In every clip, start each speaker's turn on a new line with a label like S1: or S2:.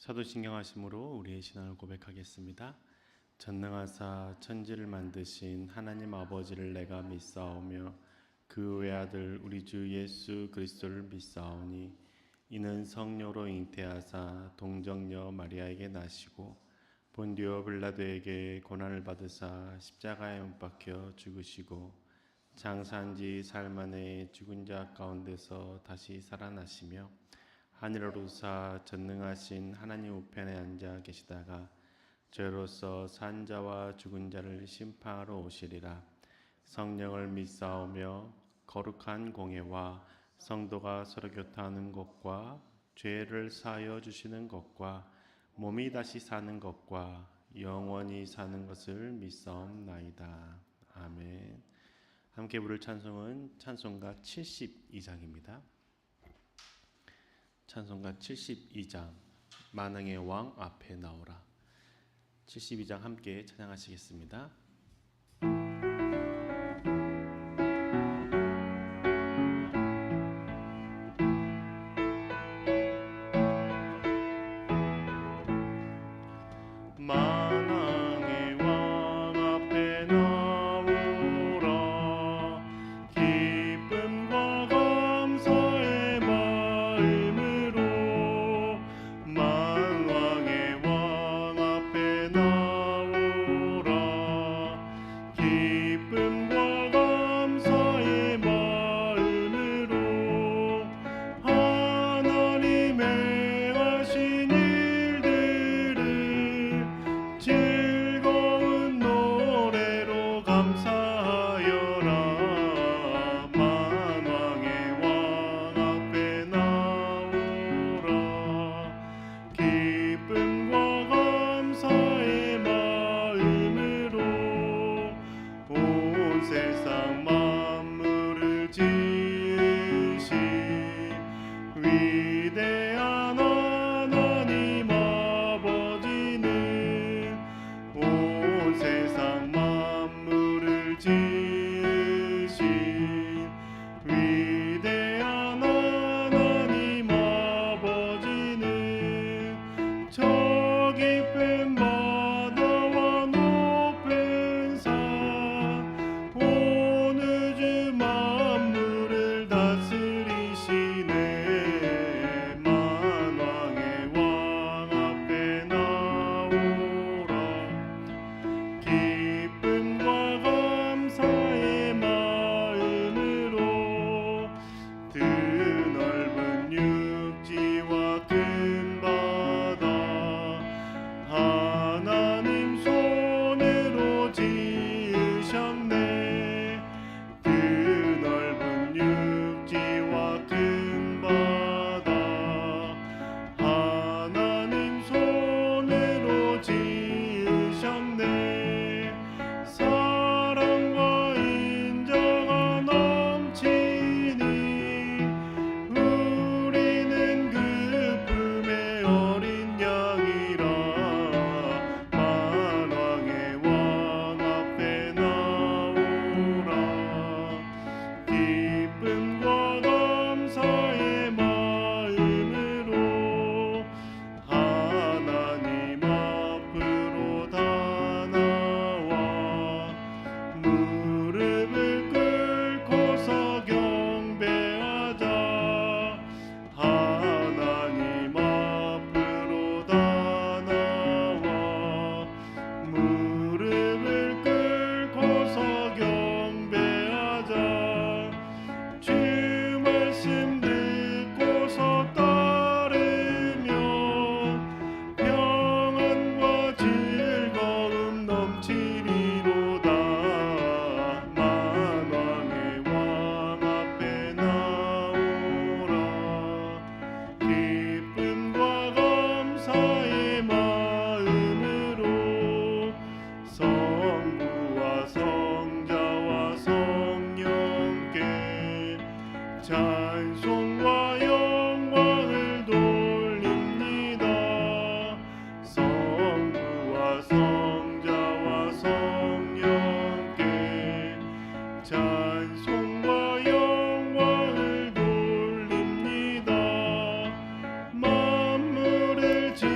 S1: 사도신경하심으로 우리의 신앙을 고백하겠습니다. 전능하사 천지를 만드신 하나님 아버지를 내가 믿사오며 그 외아들 우리 주 예수 그리스도를 믿사오니 이는 성령으로 잉태하사 동정녀 마리아에게 나시고 본디오 빌라도에게 고난을 받으사 십자가에 못 박혀 죽으시고 장사한 지 사흘 만에 죽은 자 가운데서 다시 살아나시며 하늘로 오르사 전능하신 하나님 우편에 앉아 계시다가 저로서 산 자와 죽은 자를 심판하러 오시리라. 성령을 믿사오며 거룩한 공예와 성도가 서로 교통하는 것과 죄를 사하여 주시는 것과 몸이 다시 사는 것과 영원히 사는 것을 믿사옵나이다. 아멘. 함께 부를 찬송은 찬송가 72장입니다. 찬송가 72장 만왕의 왕 앞에 나오라. 72장 함께 찬양하시겠습니다. 만왕의 왕 앞에 나오라. 기쁨과 감사의 마음으로 만왕의 왕 앞에 나오라. 기쁨과 감사의 마음으로 하나님의 하신 일들을 즐거운 노래로 감사하여라. 만왕의 왕 앞에 나오라. 기쁨과 감사의 마음으로 온 세상 만물을 지으신 위대한 하나님 아버지는 온 세상 만물을 지으신 위대한 하나님 아버지는 저 깊은 바다와 높은 산 온 우주 만물을 다스리시네. 만왕의 왕 앞에 나오라. 기쁨과 감사의 마음으로 드넓은 육지와 큰 바다 하나님 손으로 지으셨네. 드넓은 육지와 큰 바다 하나님 손으로 지으셨네. 사랑과 인자가 넘치니 우리는 그 품에 어린 양이라. 만왕의 왕 앞에 나오라. 기쁨과 감사의 마음으로 하나님 앞으로 다 나와 무릎을 꿇고서 경배하자. 하나님 앞으로 다 나와 무릎을 꿇고서 경배하자. 주 말씀 듣고서 따르면 평안과 즐거움 넘치리로다. 만왕의 왕 앞에 나오라. 기쁨과 감사의 마음으로 성부와 성자와 성령께 찬송과 영광을 돌립니다. 성부와 성자와 성령께 찬송과 영광을 돌립니다. 만물을 지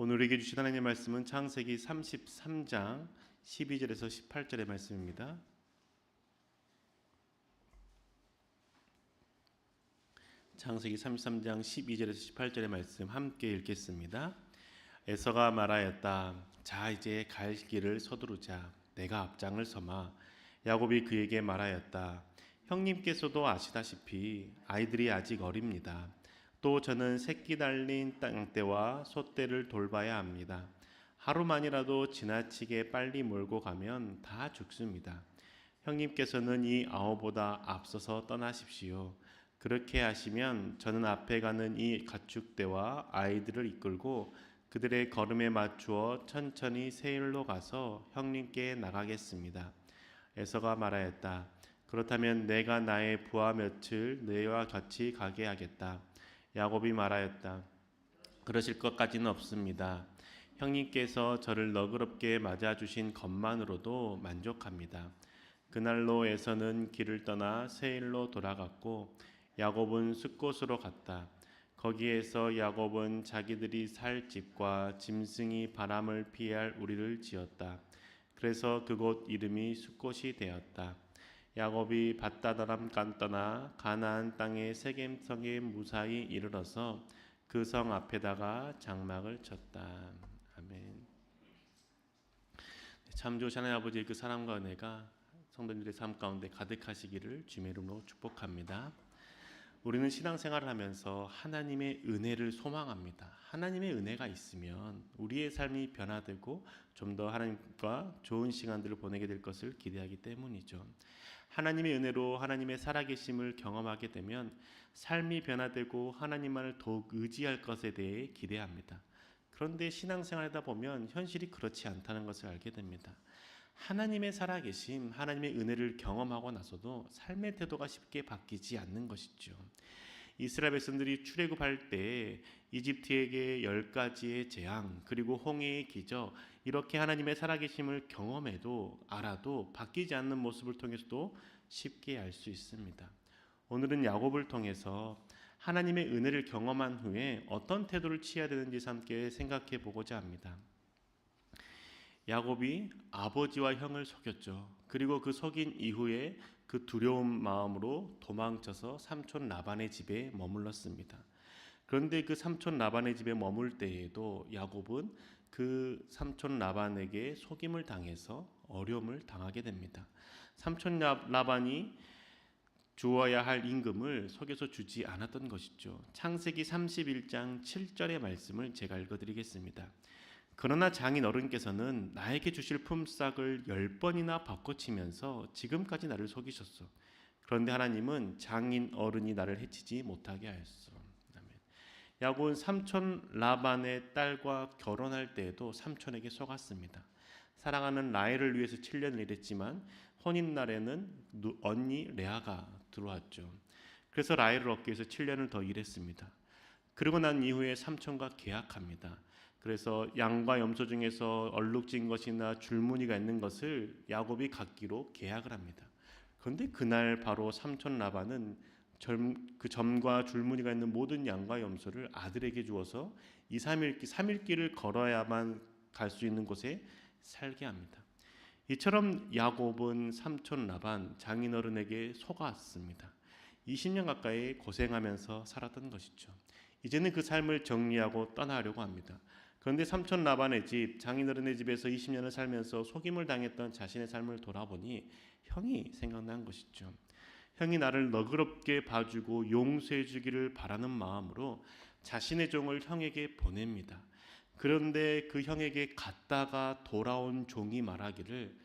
S2: 오늘에게 주신 하나님의 말씀은 창세기 33장 12절에서 18절의 말씀입니다. 창세기 33장 12절에서 18절의 말씀 함께 읽겠습니다. 에서가 말하였다. 자, 이제 갈 길을 서두르자. 내가 앞장을 서마. 야곱이 그에게 말하였다. 형님께서도 아시다시피 아이들이 아직 어립니다. 또 저는 새끼 달린 땅떼와 소떼를 돌봐야 합니다. 하루만이라도 지나치게 빨리 몰고 가면 다 죽습니다. 형님께서는 이 아우보다 앞서서 떠나십시오. 그렇게 하시면 저는 앞에 가는 이 가축대와 아이들을 이끌고 그들의 걸음에 맞추어 천천히 세일로 가서 형님께 나가겠습니다. 에서가 말하였다. 그렇다면 내가 나의 부하 며칠 너희와 같이 가게 하겠다. 야곱이 말하였다. 그러실 것까지는 없습니다. 형님께서 저를 너그럽게 맞아주신 것만으로도 만족합니다. 그날로 에서는 길을 떠나 세일로 돌아갔고 야곱은 숫곳으로 갔다. 거기에서 야곱은 자기들이 살 집과 짐승이 바람을 피할 우리를 지었다. 그래서 그곳 이름이 숫곳이 되었다. 야곱이 밧다다람 떠나 가나안 땅의 세겜성에 무사히 이르러서 그 성 앞에다가 장막을 쳤다. 아멘. 참 좋으신 하나님 아버지의 그 사랑과 은혜가 성도님들의 삶 가운데 가득하시기를 주님의 이름으로 축복합니다. 우리는 신앙생활을 하면서 하나님의 은혜를 소망합니다. 하나님의 은혜가 있으면 우리의 삶이 변화되고 좀 더 하나님과 좋은 시간들을 보내게 될 것을 기대하기 때문이죠. 하나님의 은혜로 하나님의 살아계심을 경험하게 되면 삶이 변화되고 하나님만을 더욱 의지할 것에 대해 기대합니다. 그런데 신앙생활하다 보면 현실이 그렇지 않다는 것을 알게 됩니다. 하나님의 살아계심, 하나님의 은혜를 경험하고 나서도 삶의 태도가 쉽게 바뀌지 않는 것이죠. 이스라엘 백성들이 출애굽할 때 이집트에게 10가지의 재앙 그리고 홍해의 기적 이렇게 하나님의 살아계심을 경험해도 알아도 바뀌지 않는 모습을 통해서도 쉽게 알 수 있습니다. 오늘은 야곱을 통해서 하나님의 은혜를 경험한 후에 어떤 태도를 취해야 되는지 함께 생각해 보고자 합니다. 야곱이 아버지와 형을 속였죠. 그리고 그 속인 이후에 그 두려운 마음으로 도망쳐서 삼촌 라반의 집에 머물렀습니다. 그런데 그 삼촌 라반의 집에 머물 때에도 야곱은 그 삼촌 라반에게 속임을 당해서 어려움을 당하게 됩니다. 삼촌 라반이 주어야 할 임금을 속여서 주지 않았던 것이죠. 창세기 31장 7절의 말씀을 제가 읽어드리겠습니다. 그러나 장인 어른께서는 나에게 주실 품삯을 10번이나 바꿔치면서 지금까지 나를 속이셨소. 그런데 하나님은 장인 어른이 나를 해치지 못하게 하였소. 아멘. 야곱은 삼촌 라반의 딸과 결혼할 때에도 삼촌에게 속았습니다. 사랑하는 라헬을 위해서 7년을 일했지만 혼인날에는 언니 레아가 들어왔죠. 그래서 라헬을 얻기 위해서 7년을 더 일했습니다. 그리고 난 이후에 삼촌과 계약합니다. 그래서 양과 염소 중에서 얼룩진 것이나 줄무늬가 있는 것을 야곱이 갖기로 계약을 합니다. 그런데 그날 바로 삼촌 라반은 그 점과 줄무늬가 있는 모든 양과 염소를 아들에게 주어서 3일길을 걸어야만 갈 수 있는 곳에 살게 합니다. 이처럼 야곱은 삼촌 라반 장인어른에게 속았습니다. 20년 가까이 고생하면서 살았던 것이죠. 이제는 그 삶을 정리하고 떠나려고 합니다. 그런데 삼촌 라반의 집, 장인어른의 집에서 20년을 살면서 속임을 당했던 자신의 삶을 돌아보니 형이 생각난 것이죠. 형이 나를 너그럽게 봐주고 용서해 주기를 바라는 마음으로 자신의 종을 형에게 보냅니다. 그런데 그 형에게 갔다가 돌아온 종이 말하기를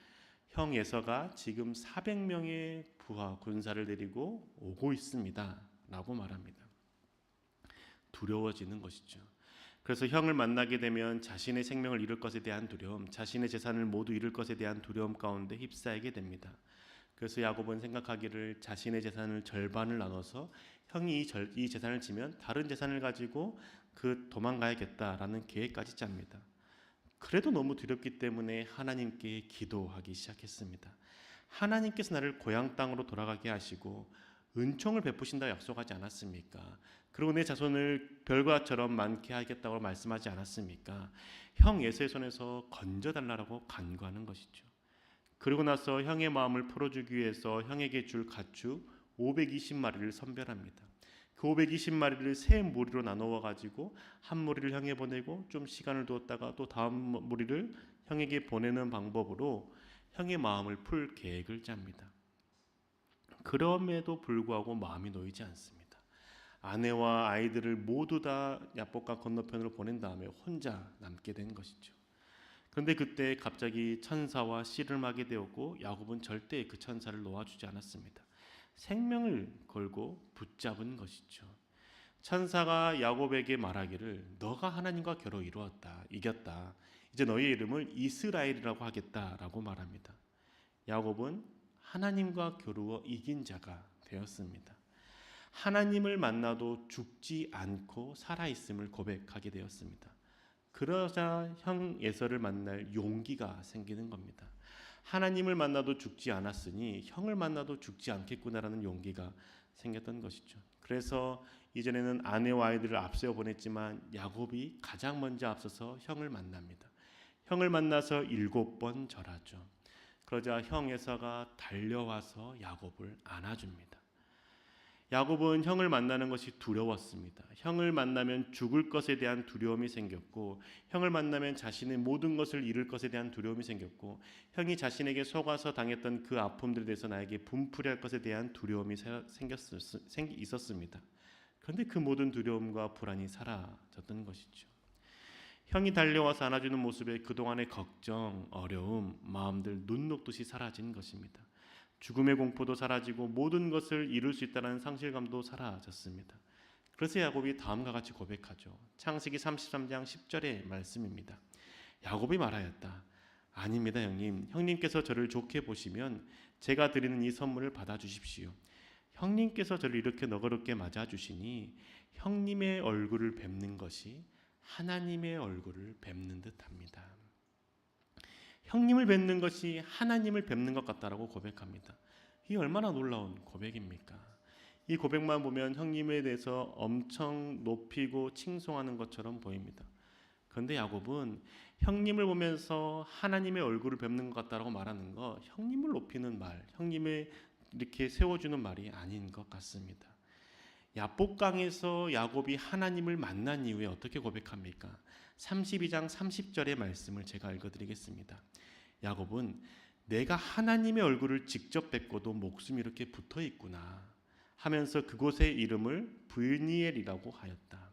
S2: 형 에서가 지금 400명의 부하 군사를 데리고 오고 있습니다 라고 말합니다. 두려워지는 것이죠. 그래서 형을 만나게 되면 자신의 생명을 잃을 것에 대한 두려움, 자신의 재산을 모두 잃을 것에 대한 두려움 가운데 휩싸이게 됩니다. 그래서 야곱은 생각하기를 자신의 재산을 절반을 나눠서 형이 이 재산을 지면 다른 재산을 가지고 도망가야겠다라는 계획까지 짭니다. 그래도 너무 두렵기 때문에 하나님께 기도하기 시작했습니다. 하나님께서 나를 고향 땅으로 돌아가게 하시고 은총을 베푸신다 약속하지 않았습니까? 그 그리고 내 자손을 별과처럼 많게 하겠다고 말씀하지 않았습니까? 형 에서의 손에서 건져달라고 간구하는 것이죠. 그리고 나서 형의 마음을 풀어주기 위해서 형에게 줄 가축 520마리를 선별합니다. 그 520마리를 세 무리로 나누어 가지고 한 무리를 형에 보내고 좀 시간을 두었다가 또 다음 무리를 형에게 보내는 방법으로 형의 마음을 풀 계획을 짭니다. 그럼에도 불구하고 마음이 놓이지 않습니다. 아내와 아이들을 모두 다 야복강 건너편으로 보낸 다음에 혼자 남게 된 것이죠. 그런데 그때 갑자기 천사와 씨름하게 되었고 야곱은 절대 그 천사를 놓아주지 않았습니다. 생명을 걸고 붙잡은 것이죠. 천사가 야곱에게 말하기를 너가 하나님과 겨루 이루었다, 이겼다. 이제 너의 이름을 이스라엘이라고 하겠다라고 말합니다. 야곱은 하나님과 겨루어 이긴 자가 되었습니다. 하나님을 만나도 죽지 않고 살아있음을 고백하게 되었습니다. 그러자 형 에서를 만날 용기가 생기는 겁니다. 하나님을 만나도 죽지 않았으니 형을 만나도 죽지 않겠구나라는 용기가 생겼던 것이죠. 그래서 이전에는 아내와 아이들을 앞세워 보냈지만 야곱이 가장 먼저 앞서서 형을 만납니다. 형을 만나서 7번 절하죠. 그러자 형 에서가 달려와서 야곱을 안아줍니다. 야곱은 형을 만나는 것이 두려웠습니다. 형을 만나면 죽을 것에 대한 두려움이 생겼고 형을 만나면 자신의 모든 것을 잃을 것에 대한 두려움이 생겼고 형이 자신에게 속아서 당했던 그 아픔들에 대해서 나에게 분풀이할 것에 대한 두려움이 있었습니다. 그런데 그 모든 두려움과 불안이 사라졌던 것이죠. 형이 달려와서 안아주는 모습에 그동안의 걱정, 어려움, 마음들 눈 녹듯이 사라진 것입니다. 죽음의 공포도 사라지고 모든 것을 이룰 수 있다는 상실감도 사라졌습니다. 그래서 야곱이 다음과 같이 고백하죠. 창세기 33장 10절의 말씀입니다. 야곱이 말하였다. 아닙니다, 형님. 형님께서 저를 좋게 보시면 제가 드리는 이 선물을 받아주십시오. 형님께서 저를 이렇게 너그럽게 맞아주시니 형님의 얼굴을 뵙는 것이 하나님의 얼굴을 뵙는 듯합니다. 형님을 뵙는 것이 하나님을 뵙는 것 같다라고 고백합니다. 이 얼마나 놀라운 고백입니까? 이 고백만 보면 형님에 대해서 엄청 높이고 칭송하는 것처럼 보입니다. 그런데 야곱은 형님을 보면서 하나님의 얼굴을 뵙는 것 같다라고 말하는 거 형님을 높이는 말, 형님을 이렇게 세워주는 말이 아닌 것 같습니다. 야복강에서 야곱이 하나님을 만난 이후에 어떻게 고백합니까? 32장 30절의 말씀을 제가 읽어드리겠습니다. 야곱은 내가 하나님의 얼굴을 직접 뵙고도 목숨이 이렇게 붙어 있구나 하면서 그곳의 이름을 브니엘이라고 하였다.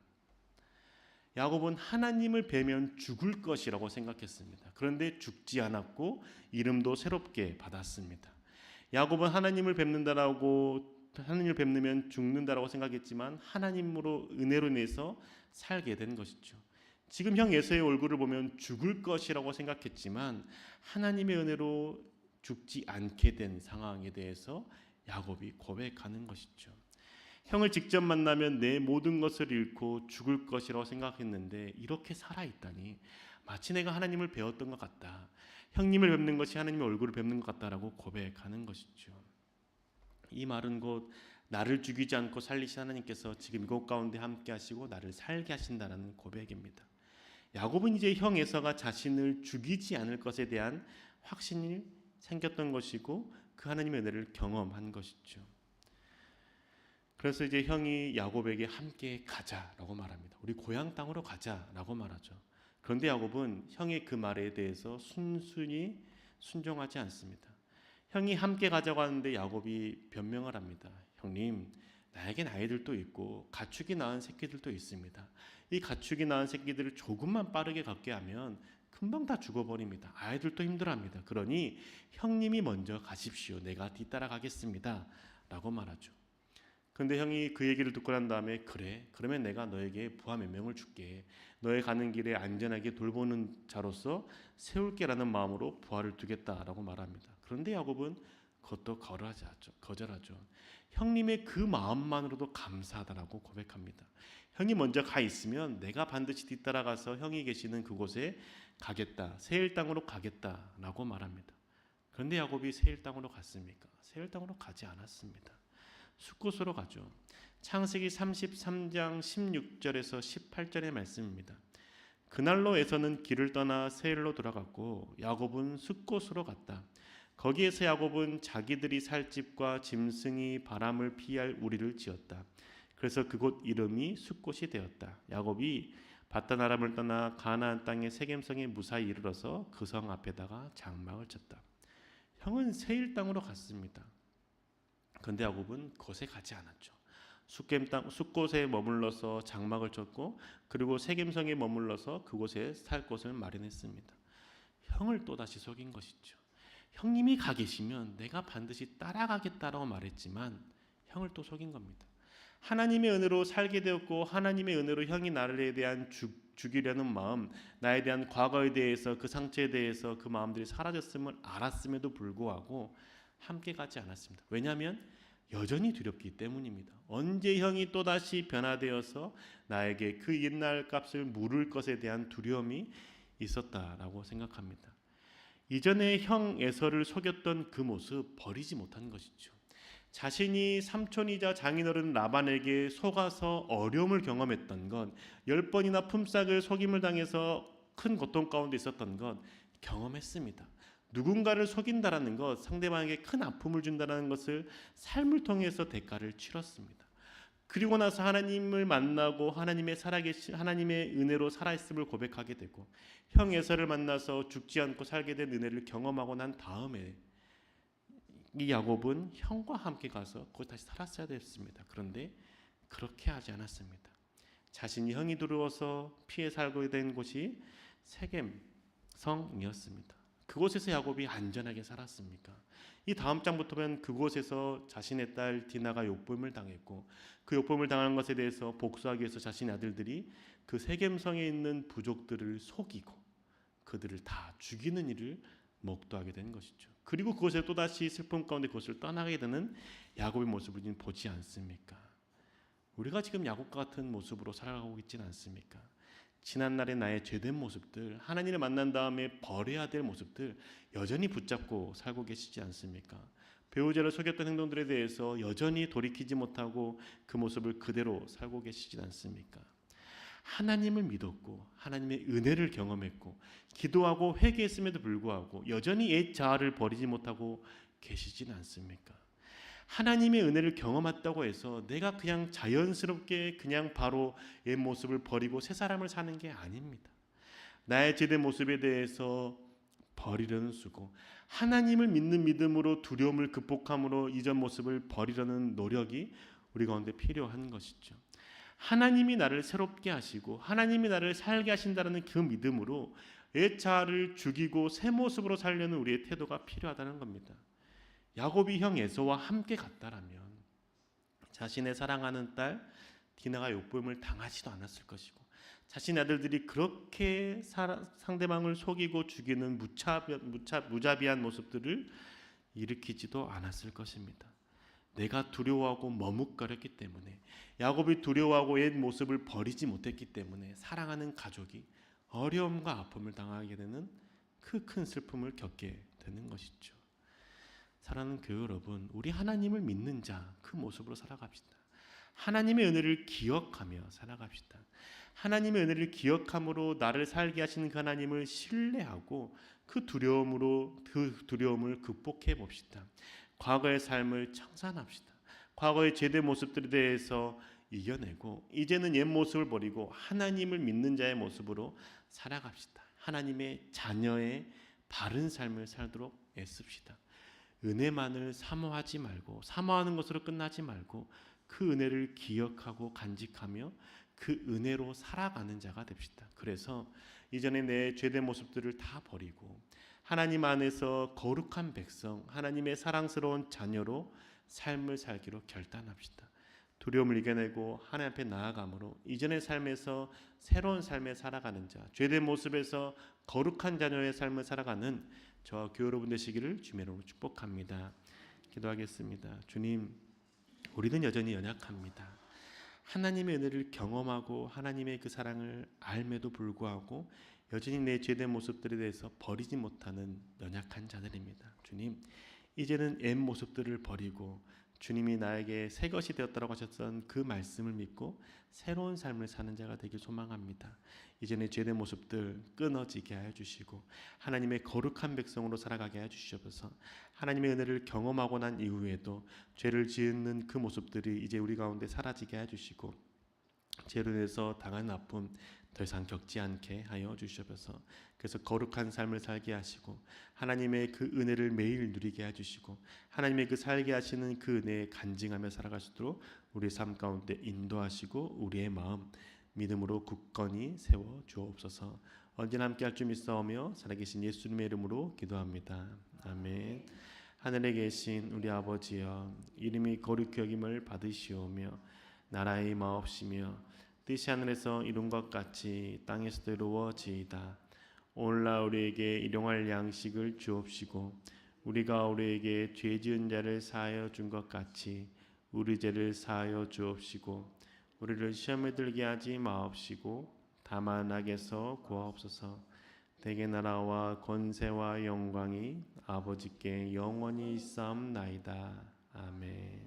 S2: 야곱은 하나님을 뵈면 죽을 것이라고 생각했습니다. 그런데 죽지 않았고 이름도 새롭게 받았습니다. 야곱은 하나님을 뵙으면 죽는다라고 생각했지만 하나님으로 은혜로 인해서 살게 된 것이죠. 지금 형 에서의 얼굴을 보면 죽을 것이라고 생각했지만 하나님의 은혜로 죽지 않게 된 상황에 대해서 야곱이 고백하는 것이죠. 형을 직접 만나면 내 모든 것을 잃고 죽을 것이라고 생각했는데 이렇게 살아있다니 마치 내가 하나님을 배웠던 것 같다. 형님을 뵙는 것이 하나님의 얼굴을 뵙는 것 같다라고 고백하는 것이죠. 이 말은 곧 나를 죽이지 않고 살리신 하나님께서 지금 이곳 가운데 함께 하시고 나를 살게 하신다는 고백입니다. 야곱은 이제 형 에서가 자신을 죽이지 않을 것에 대한 확신이 생겼던 것이고 그 하나님의 은혜를 경험한 것이죠. 그래서 이제 형이 야곱에게 함께 가자라고 말합니다. 우리 고향 땅으로 가자라고 말하죠. 그런데 야곱은 형의 그 말에 대해서 순순히 순종하지 않습니다. 형이 함께 가자고 하는데 야곱이 변명을 합니다. 형님, 나에겐 아이들도 있고 가축이 낳은 새끼들도 있습니다. 이 가축이 낳은 새끼들을 조금만 빠르게 갖게 하면 금방 다 죽어버립니다. 아이들도 힘들어합니다. 그러니 형님이 먼저 가십시오. 내가 뒤따라 가겠습니다. 라고 말하죠. 그런데 형이 그 얘기를 듣고 난 다음에 그래, 그러면 내가 너에게 부하 몇 명을 줄게. 너의 가는 길에 안전하게 돌보는 자로서 세울게라는 마음으로 부하를 두겠다라고 말합니다. 그런데 야곱은 그것도 거절하죠. 형님의 그 마음만으로도 감사하다라고 고백합니다. 형이 먼저 가 있으면 내가 반드시 뒤따라가서 형이 계시는 그곳에 가겠다. 세일 땅으로 가겠다라고 말합니다. 그런데 야곱이 세일 땅으로 갔습니까? 세일 땅으로 가지 않았습니다. 숫곳으로 가죠. 창세기 33장 16절에서 18절의 말씀입니다. 그날로 에서는 길을 떠나 세일로 돌아갔고 야곱은 숫곳으로 갔다. 거기에서 야곱은 자기들이 살 집과 짐승이 바람을 피할 우리를 지었다. 그래서 그곳 이름이 숫곳이 되었다. 야곱이 바단 아람을 떠나 가나안 땅의 세겜성에 무사히 이르러서 그 성 앞에다가 장막을 쳤다. 형은 세일 땅으로 갔습니다. 그런데 야곱은 그곳에 가지 않았죠. 숫곳에 머물러서 장막을 쳤고 그리고 세겜성에 머물러서 그곳에 살 곳을 마련했습니다. 형을 또다시 속인 것이죠. 형님이 가 계시면 내가 반드시 따라가겠다라고 말했지만 형을 또 속인 겁니다. 하나님의 은혜로 살게 되었고 하나님의 은혜로 형이 나를 대한 죽이려는 마음, 나에 대한 과거에 대해서 그 상처에 대해서 그 마음들이 사라졌음을 알았음에도 불구하고 함께 가지 않았습니다. 왜냐하면 여전히 두렵기 때문입니다. 언제 형이 또다시 변화되어서 나에게 그 옛날 값을 물을 것에 대한 두려움이 있었다라고 생각합니다. 이전에 형 에서를 속였던 그 모습 버리지 못한 것이죠. 자신이 삼촌이자 장인어른 라반에게 속아서 어려움을 경험했던 것, 10번이나 품삯을 속임을 당해서 큰 고통 가운데 있었던 것 경험했습니다. 누군가를 속인다라는 것, 상대방에게 큰 아픔을 준다는 것을 삶을 통해서 대가를 치렀습니다. 그리고 나서 하나님을 만나고 하나님의 은혜로 살아있음을 고백하게 되고 형 에서를 만나서 죽지 않고 살게 된 은혜를 경험하고 난 다음에 이 야곱은 형과 함께 가서 거기 다시 살았어야 됐습니다. 그런데 그렇게 하지 않았습니다. 자신이 형이 들어와서 피해 살고 된 곳이 세겜성이었습니다. 그곳에서 야곱이 안전하게 살았습니까? 이 다음 장부터 보면 그곳에서 자신의 딸 디나가 욕보임을 당했고 그 욕보임을 당한 것에 대해서 복수하기 위해서 자신의 아들들이 그 세겜성에 있는 부족들을 속이고 그들을 다 죽이는 일을 목도하게 된 것이죠. 그리고 그곳에 또다시 슬픔 가운데 그곳을 떠나게 되는 야곱의 모습을 보지 않습니까? 우리가 지금 야곱과 같은 모습으로 살아가고 있지는 않습니까? 지난날의 나의 죄된 모습들, 하나님을 만난 다음에 버려야 될 모습들 여전히 붙잡고 살고 계시지 않습니까? 배우자를 속였던 행동들에 대해서 여전히 돌이키지 못하고 그 모습을 그대로 살고 계시지 않습니까? 하나님을 믿었고 하나님의 은혜를 경험했고 기도하고 회개했음에도 불구하고 여전히 옛 자아를 버리지 못하고 계시지는 않습니까? 하나님의 은혜를 경험했다고 해서 내가 그냥 자연스럽게 그냥 바로 옛 모습을 버리고 새 사람을 사는 게 아닙니다. 나의 제된 모습에 대해서 버리려는 수고, 하나님을 믿는 믿음으로 두려움을 극복함으로 이전 모습을 버리려는 노력이 우리 가운데 필요한 것이죠. 하나님이 나를 새롭게 하시고 하나님이 나를 살게 하신다는 그 믿음으로 옛 자아를 죽이고 새 모습으로 살려는 우리의 태도가 필요하다는 겁니다. 야곱이 형 에서와 함께 갔다라면 자신의 사랑하는 딸 디나가 욕보임을 당하지도 않았을 것이고 자신의 아들들이 그렇게 상대방을 속이고 죽이는 무자비한 모습들을 일으키지도 않았을 것입니다. 내가 두려워하고 머뭇거렸기 때문에 야곱이 두려워하고 옛 모습을 버리지 못했기 때문에 사랑하는 가족이 어려움과 아픔을 당하게 되는 그 큰 슬픔을 겪게 되는 것이죠. 사랑하는 교회 여러분, 우리 하나님을 믿는 자 그 모습으로 살아갑시다. 하나님의 은혜를 기억하며 살아갑시다. 하나님의 은혜를 기억함으로 나를 살게 하시는 그 하나님을 신뢰하고 그 두려움을 극복해 봅시다. 과거의 삶을 청산합시다. 과거의 제대 모습들에 대해서 이겨내고 이제는 옛 모습을 버리고 하나님을 믿는 자의 모습으로 살아갑시다. 하나님의 자녀의 바른 삶을 살도록 애씁시다. 은혜만을 사모하지 말고 사모하는 것으로 끝나지 말고 그 은혜를 기억하고 간직하며 그 은혜로 살아가는 자가 됩시다. 그래서 이전에 내 죄된 모습들을 다 버리고 하나님 안에서 거룩한 백성, 하나님의 사랑스러운 자녀로 삶을 살기로 결단합시다. 두려움을 이겨내고 하나님 앞에 나아감으로 이전의 삶에서 새로운 삶에 살아가는 자, 죄된 모습에서 거룩한 자녀의 삶을 살아가는 저와 교회 여러분 되시기를 주님의 이름으로 축복합니다. 기도하겠습니다. 주님, 우리는 여전히 연약합니다. 하나님의 은혜를 경험하고 하나님의 그 사랑을 알매도 불구하고 여전히 내 죄된 모습들에 대해서 버리지 못하는 연약한 자들입니다. 주님, 이제는 옛 모습들을 버리고 주님이 나에게 새 것이 되었다고 하셨던 그 말씀을 믿고 새로운 삶을 사는 자가 되길 소망합니다. 이전의 죄된 모습들 끊어지게 하여 주시고 하나님의 거룩한 백성으로 살아가게 하여 주시옵소서. 하나님의 은혜를 경험하고 난 이후에도 죄를 짓는 그 모습들이 이제 우리 가운데 사라지게 하여 주시고 죄로 인해서 당한 아픔 더 이상 겪지 않게 하여 주시옵소서. 그래서 거룩한 삶을 살게 하시고 하나님의 그 은혜를 매일 누리게 해주시고 하나님의 그 살게 하시는 그 은혜에 간증하며 살아갈 수 있도록 우리의 삶 가운데 인도하시고 우리의 마음 믿음으로 굳건히 세워 주옵소서. 언제나 함께할 줄 믿사오며 살아계신 예수님의 이름으로 기도합니다. 아멘. 하늘에 계신 우리 아버지여, 이름이 거룩히 여김을 받으시오며 나라의 마옵시며 뜻이 하늘에서 이룬 것 같이 땅에서도 이루어지이다. 오늘날 우리에게 일용할 양식을 주옵시고 우리가 우리에게 죄 지은 자를 사하여 준 것 같이 우리 죄를 사하여 주옵시고 우리를 시험에 들게 하지 마옵시고 다만 악에서 구하옵소서. 대개 나라와 권세와 영광이 아버지께 영원히 있사옵나이다. 아멘.